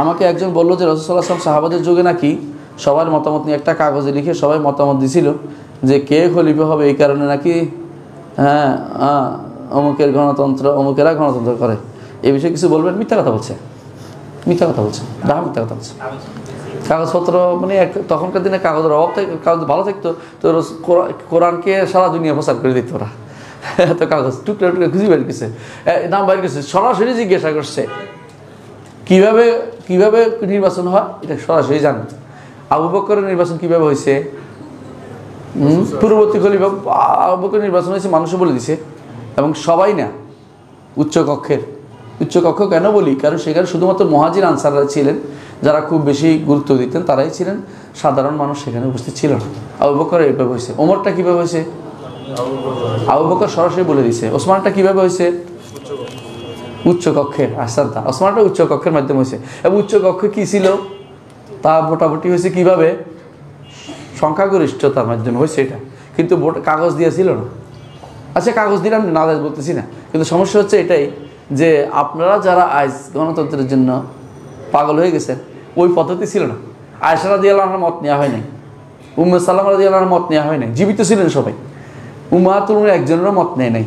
আমাকে একজন বললো যে রাসূলুল্লাহ সাল্লাল্লাহু আলাইহি ওয়াসাল্লাম সাহাবাদের যুগে নাকি সবার মতামত নিয়ে একটা কাগজে লিখে সবাই মতামত দিছিল যে কে খলিফা হবে, এই কারণে নাকি অমুকের গণতন্ত্র, অমুকেরা গণতন্ত্র করে। এই বিষয়ে কিছু বলবেন? মিথ্যা কথা বলছে, মিথ্যা কথা বলছে, মিথ্যা কথা বলছে। কাগজপত্র মানে তখনকার দিনে কাগজের অভাব থাকে, কাগজ ভালো থাকতো তো কোরআনকে সারা দুনিয়া প্রচার করে দিত ওরা। তো কাগজ টুকরা টুকরা খুঁজে বের করছে, নাম বাইর করছে, সরাসরি জিজ্ঞাসা করছে কিভাবে কিভাবে নির্বাচন হয়, এটা সরাসরি জানেন। আবু বকরের নির্বাচন কিভাবে হয়েছে, পূর্ববর্তী খলিফা আবু বকরের নির্বাচন হয়েছে মানুষও বলে দিছে, এবং সবাই না, উচ্চ কক্ষ কেন বলি, কারণ সেখানে শুধুমাত্র মুহাজির আনসাররা ছিলেন যারা খুব বেশি গুরুত্ব দিতেন, তারাই ছিলেন, সাধারণ মানুষ সেখানে উপস্থিত ছিল না। আবু বকর এইভাবে হয়েছে। ওমরটা কীভাবে হয়েছে, আবু বকর সরাসরি বলে দিছে। ওসমানটা কীভাবে হয়েছে, উচ্চ কক্ষের আসানটা, ওসমানটা উচ্চ কক্ষের মাধ্যমে হয়েছে। এবং উচ্চ কক্ষে কী ছিল তা মোটামুটি হয়েছে কীভাবে, সংখ্যাগরিষ্ঠতার মাধ্যমে হয়েছে এটা, কিন্তু ভোট কাগজ দিয়েছিল না। আচ্ছা কাগজ দিলাম না বলতেছি না, কিন্তু সমস্যা হচ্ছে এটাই যে আপনারা যারা আজ গণতন্ত্রের জন্য পাগল হয়ে গেছেন, ওই পদ্ধতি ছিল না। আয়েশা রাদিয়াল্লাহু আনহার মত নেওয়া হয় নাই, উম্মে সালামা রাদিয়াল্লাহু আনহার মত নেওয়া হয় নাই, জীবিত ছিলেন সবাই, উম্মাহাতুল মুমিনিন একজনেরও মত নেয় নাই।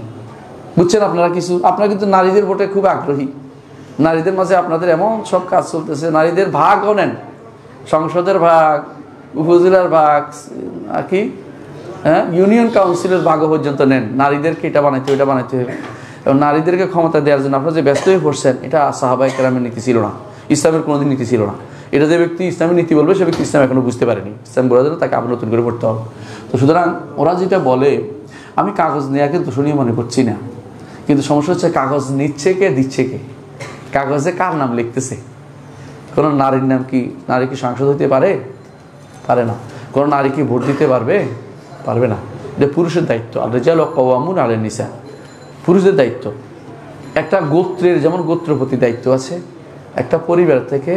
বুঝছেন আপনারা কিছু? আপনারা কিন্তু নারীদের ভোটে খুব আগ্রহী, নারীদের মাঝে আপনাদের এমন সব কাজ চলতেছে, নারীদের ভাগও নেন, সংসদের ভাগ, উপজেলার ভাগ, আর কি ইউনিয়ন কাউন্সিলের ভাগও পর্যন্ত নেন। নারীদেরকে এটা বানাইতে ওইটা বানাইতে হবে, এবং নারীদেরকে ক্ষমতা দেওয়ার জন্য আপনারা যে ব্যস্ত হয়ে পড়ছেন, এটা সাহাবায়ে কেরামের নীতি ছিল না, ইসলামের কোনোদিন নীতি ছিল না। এটা যে ব্যক্তি ইসলামের নীতি বলবে সে ব্যক্তি ইসলাম এখনো বুঝতে পারেনি, ইসলাম বোঝার জন্য তাকে আবার নতুন করে পড়তে হবে। তো সুতরাং ওরা যেটা বলে, আমি কাগজ নেওয়াকে দূষণীয় মনে করছি না, কিন্তু সমস্যা হচ্ছে কাগজ নিচ্ছে কে, দিচ্ছে কে, কাগজে কার নাম লিখতেছে। কোনো নারীর নাম কি, নারী কি সাংসদ হইতে পারে? পারে না। কোনো নারী কি ভোট দিতে পারবে? পারবে না। এটা পুরুষের দায়িত্ব। আর-রিজালু কাওয়ামুন আলান নিসা, পুরুষদের দায়িত্ব। একটা গোত্রের যেমন গোত্রপতি দায়িত্ব আছে, একটা পরিবার থেকে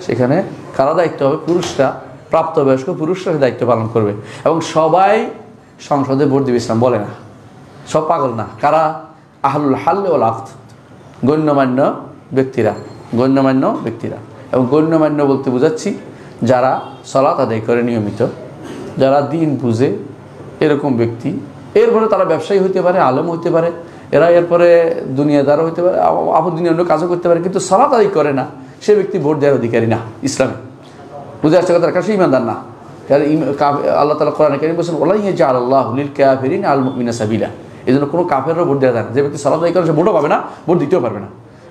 সেখানে কারা দায়িত্ব হবে, পুরুষরা, প্রাপ্তবয়স্ক পুরুষরা দায়িত্ব পালন করবে। এবং সবাই সংসদে ভোট দিবে ইসলাম বলে না, সব পাগল না। কারা? আহলুল হাল ওয়াল আকদ, গণ্যমান্য ব্যক্তিরা, গণ্যমান্য ব্যক্তিরা। এবং গণ্যমান্য বলতে বোঝাচ্ছি যারা সালাত আদায় করে নিয়মিত, যারা দিন বুঝে, এরকম ব্যক্তি। এরপরে তারা ব্যবসায়ী হইতে পারে, আলেম হইতে পারে, এরা এরপরে দুনিয়াদারও হইতে পারে, দুনিয়া অন্য কাজও করতে পারে, কিন্তু সালাত আদায় করে না, সে ব্যক্তি ভোট দেওয়ার অধিকারী না ইসলামে। বুঝে আসছে কথা? কাছে ইমানদার না। আল্লাহ তাআলা কোরআনে কারীমে বলেছেন, ওয়ালা ইয়াজআলুল্লাহু লিল কাফিরিনা আল মুমিনিনা সাবিলা। এই জন্য কোনো কাফেরও ভোট দেওয়া যায় না। যে ব্যক্তি সালাত আদায় করে সে ভোটও পাবে না, ভোট দিতেও পারবে না।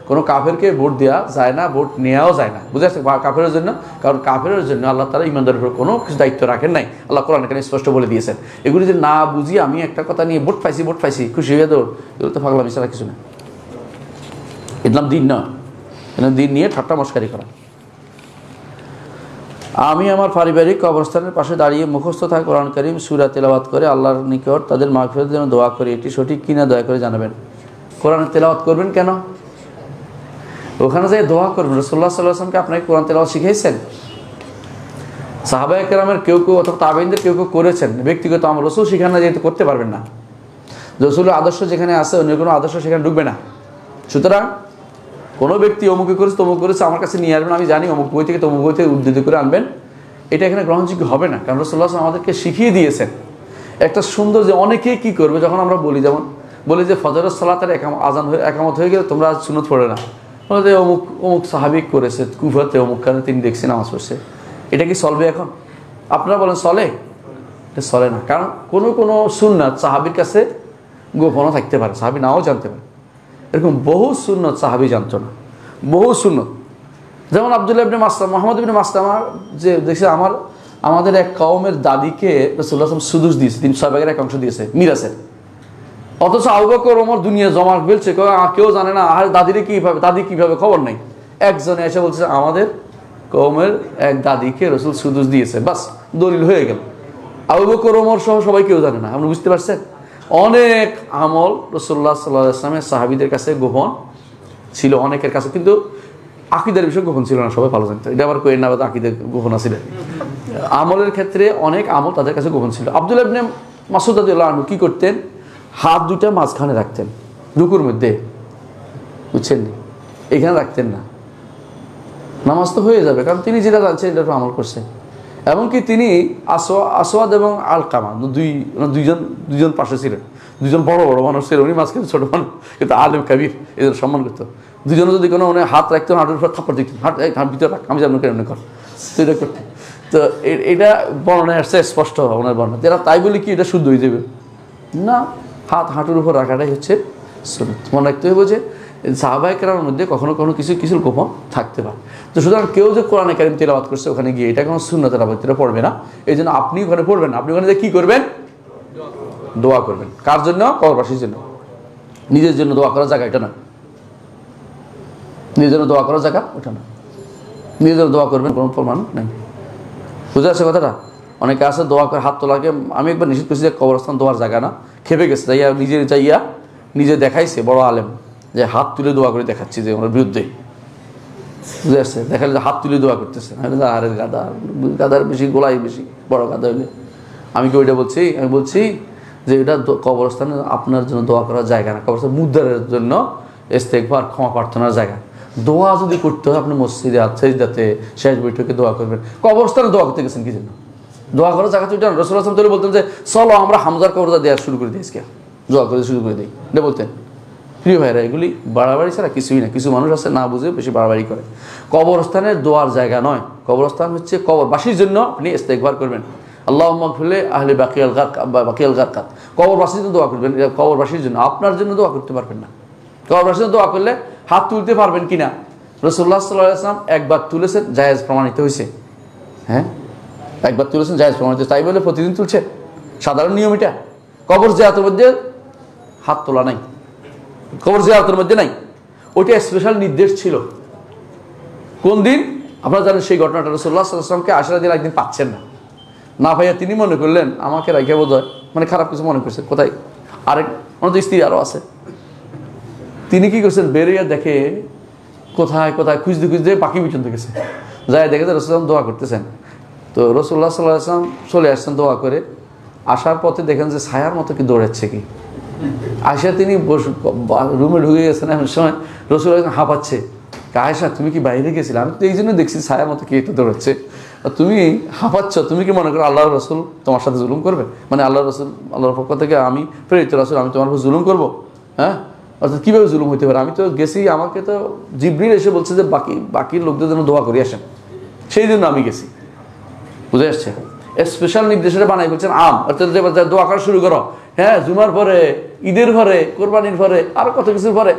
কোনো কাফেরকে ভোট দেওয়া যায় না, ভোট নেওয়াও যায় না। বুঝে আসছে? কাফেরের জন্য, কারণ কাফেরের জন্য আল্লাহ তাআলা ইমানদারের উপর কোনো কিছু দায়িত্ব রাখেন নাই, আল্লাহ কোরআনে কারীমে স্পষ্ট বলে দিয়েছেন। এগুলি যে না বুঝি আমি একটা কথা নিয়ে ভোট পাইছি খুশি হয়ে দৌড়, এগুলো তো পাগলামি ছাড়া কিছু না। এগুলো দিন না, দিন নিয়ে ঠাট্টা মস্কারি করা। আমি আমার পারিবারিক কবরস্থানের পাশে দাঁড়িয়ে মুখস্থ থাকা কোরআন কারীম সূরা তেলাওয়াত করে আল্লাহর নিকট তাদের মাগফিরাতের জন্য দোয়া করি, এটি সঠিক কিনা দয়া করে জানাবেন। কোরআন তেলাওয়াত করবেন কেন? ওখানে যাই দোয়া করবেন। রাসূলুল্লাহ সাল্লাল্লাহু আলাইহি ওয়াসাল্লামকে আপনাকে কোরআন তেলাওয়াত শিখিয়েছেন? সাহাবায়ে কেরামের কেউ অথবা তাবেঈনদের কেউ করেছেন, ব্যক্তিগত আমল। রাসূল শিখান না, যেহেতু করতে পারবেন না। রাসূলের আদর্শ যেখানে আছে অন্য কোনো আদর্শ সেখানে ঢুকবে না। সুতরাং কোনো ব্যক্তি অমুকে করেছে তমুক করেছে আমার কাছে নিয়ে আসবেন, আমি জানি অমুক বই থেকে তমুক বই থেকে উদ্ধৃত করে আনবেন, এটা এখানে গ্রহণযোগ্য হবে না। কারণ রাসূলুল্লাহ সাল্লাল্লাহু আলাইহি ওয়াসাল্লাম আমাদেরকে শিখিয়ে দিয়েছেন একটা সুন্দর, যে অনেকেই কী করবে, যখন আমরা বলি, যেমন বলি যে ফজরের সালাতের আজান হয়ে একামত হয়ে গেলে তোমরা সুন্নত পড়ে না, বলে যে অমুক সাহাবিক করেছে কুফাতে, অমুকখানে তিনি দেখছি নামাজ পড়ছে, এটা কি চলবে এখন? আপনারা বলেন চলে? এটা চলে না। কারণ কোনো সুন্নাত সাহাবির কাছে গোপনও থাকতে পারে, সাহাবি নাও জানতে পারে। এরকম বহু সুন্নত সাহাবি জানতো না, বহু সুন্নত। যেমন আব্দুল্লাহ ইবনে মাসলামা, মুহাম্মদ ইবনে মাসলামা, যে দেখছে আমাদের এক কওমের দাদিকে রাসূলুল্লাহ সাল্লাল্লাহু আলাইহি ওয়াসাল্লাম সুদুস দিয়েছে, 3/4 এক অংশ দিয়েছে মিরাসের। অথচ আবু বকর ওমর দুনিয়া জমা ফেলছে, কেউ জানে না আর দাদি কীভাবে খবর নাই। একজনে এসে বলছে আমাদের কওমের এক দাদিকে রাসূল সুদুস দিয়েছে, বাস দলিল হয়ে গেল। আবু বকর ওমর সহ সবাই কেউ জানে না। আপনি বুঝতে পারছেন? অনেক আমল রাসূলুল্লাহ সাল্লাল্লাহু আলাইহি ওয়াসাল্লামের সাহাবীদের কাছে গোপন ছিল, অনেকের কাছে, কিন্তু আকীদার বিষয় গোপন ছিল না, সবাই ভালো জানতো। এটা আবার কোয়েন নাবাদ আকীদার গোপন ছিল। আমলের ক্ষেত্রে অনেক আমল তাদের কাছে গোপন ছিল। আব্দুল্লাহ ইবনে মাসউদ রাদিয়াল্লাহু আনহু কি করতেন? হাত দুটা মাঝখানে রাখতেন রুকুর মধ্যে, বুঝছেন? এখানে রাখতেন না, নামাজ তো হয়ে যাবে, কারণ তিনি যেটা জানছেন এটা আমল করছে। এমনকি তিনি আসওয়াদ এবং আলকামা দুইজন পাশে ছিলেন, দুজন বড় বড় মানুষ ছিলেন, উনি মাঝখানে ছোট মানুষ, কিন্তু আলেম কাবির এদের সম্মান করতো। দুজনে যদি কোনো উনি হাত রাখতেন, হাঁটুর উপর থাপ্পড় দিতেন, হাট ভিতরে রাখ, আমি যেমন এমনি কর, তো এটা করতেন। তো এটা বর্ণনায় আসছে স্পষ্ট ওনার বর্ণনা। এরা তাই বলে কি এটা শুদ্ধ হয়ে যাবে না, হাঁটুর উপর রাখাটাই হচ্ছে সুন্নাত। মনে রাখতে হবে যে সাহাবায়ে কেরামের মধ্যে কখনো কখনো কিছু গোপন থাকতে পারে। তো সুতরাং কেউ যে কোরআনে কারিম তিলাওয়াত করছে ওখানে গিয়ে এটা কোনো সুন্নতের আবর্তিটা পড়বে না। এই জন্য আপনি ওখানে পড়বেন না, আপনি ওখানে যে কী করবেন, দোয়া করবেন। কার জন্য? কবরবাসীর জন্য। নিজের জন্য দোয়া করার জায়গা এটা না, নিজের জন্য দোয়া করার জায়গা ওটা না। নিজের জন্য দোয়া করবেন কোনো প্রমাণ নেই। বুঝে আসছে কথাটা? অনেকে আছে দোয়া করে হাত তোলাকে আমি একবার নিষেধ করছি যে কবরস্থান দোয়ার জায়গা না, খেপে গেছে, যাইয়া নিজে দেখাইছে বড় আলেম যে হাত তুলে দোয়া করে দেখাচ্ছি যে ওনার বিরুদ্ধে। বুঝে আসছে? দেখালে যে হাত তুলে দোয়া করতেছে, আরে গাদার বেশি, গোলাই বেশি, বড় গাদা হইলে। আমি কি ওইটা বলছি? আমি বলছি যে এটা কবরস্থানে আপনার জন্য দোয়া করার জায়গা না, কবরস্থান মুদ্রার জন্য ইস্তেগফার, ক্ষমা প্রার্থনার জায়গা। দোয়া যদি করতে হয় আপনি মসজিদে সেজদাতে শেষ বৈঠকে দোয়া করবেন। কবরস্থানে দোয়া করতে গেছেন কি জন্য? দোয়া করার জায়গা তো এটা না। রাসূলুল্লাহ সাল্লাল্লাহু আলাইহি ওয়াসাল্লাম বলতেন যে চলো আমরা হামজার কবরটা দেওয়া শুরু করে দিই, আজকে দোয়া করে শুরু করে দিই, এটা বলতেন। প্রিয় ভাইরা, এগুলি বাড়াবাড়ি ছাড়া কিছুই না। কিছু মানুষ আছে না বুঝে বেশি বাড়াবাড়ি করে। কবরস্থানের দোয়ার জায়গা নয়, কবরস্থান হচ্ছে কবরবাসীর জন্য আপনি ইস্তেগফার করবেন। আল্লাহুম্মা গফিরলি আহলি বাকিয়াল গারকাত, কবরবাসীর জন্য দোয়া করবেন। কবরবাসীর জন্য, আপনার জন্য দোয়া করতে পারবেন না। কবরবাসীর জন্য দোয়া করলে হাত তুলতে পারবেন কিনা? রাসূলুল্লাহ সাল্লাল্লাহু আলাইহি ওয়াসাল্লাম একবার তুলেছেন, জায়েজ প্রমাণিত হয়েছে। হ্যাঁ, একবার তুলেছেন, জায়েজ প্রমাণিত, তাই বলে প্রতিদিন তুলছে? সাধারণ নিয়ম এটা। কবর জিয়ারতের মধ্যে হাত তোলা নাই, কবর জিয়ারতের মধ্যে নাই। ওইটা স্পেশাল নির্দেশ ছিল। কোন দিন আপনারা জানেন সেই ঘটনাটা? রাসূলুল্লাহ সাল্লাল্লাহু আলাইহি ওয়াসাল্লামকে আশরা দিন একদিন পাচ্ছেন না ভাইয়া, তিনি মনে করলেন আমাকে রাখে বোধ হয়, মানে খারাপ কিছু মনে করছে, কোথায় আরেক আমাদের স্ত্রী আরও আছে। তিনি কি করছেন, বেরিয়ে দেখে কোথায় কোথায় খুঁজতে খুঁজতে পাখি পর্যন্ত গেছে, যাই দেখে যে রাসূলুল্লাহ দোয়া করতেছেন। তো রাসূলুল্লাহ সাল্লাল্লাহু আলাইহি ওয়াসাল্লাম চলে আসছেন দোয়া করে, আসার পথে দেখেন যে ছায়ার মতো কি দৌড়াচ্ছে কি। আয়সা তিনি রুমে ঢুকে গেছেন, এমন সময় রাসূলুল্লাহ হাঁপাচ্ছে। আয়সা তুমি কি বাইরে গেছিলে? আমি তো এই জন্য দেখছি ছায়ার মতো কি একটা দৌড়াচ্ছে, তুমি হাঁপাচ্ছ, তুমি কি মনে করো আল্লাহর রাসূল তোমার সাথে জুলুম করবে? মানে আল্লাহর রাসূল, আল্লাহর পক্ষ থেকে আমি প্রেরিত রাসূল, আমি তোমার উপর জুলুম করবো? হ্যাঁ, অর্থাৎ কীভাবে জুলুম হইতে পারে? আমি তো গেছি, আমাকে তো জিবরিল এসে বলছে যে বাকি লোকদের জন্য দোয়া করে আসেন, সেই জন্য আমি গেছি। বুঝে আসছে? স্পেশাল নির্দেশটা বানাই বলছেন আম, অর্থাৎ দোয়া করা শুরু করো। হ্যাঁ, জুমার পরে, ঈদের পরে, কোরবানির পরে, আরো কত কিছুর পরে।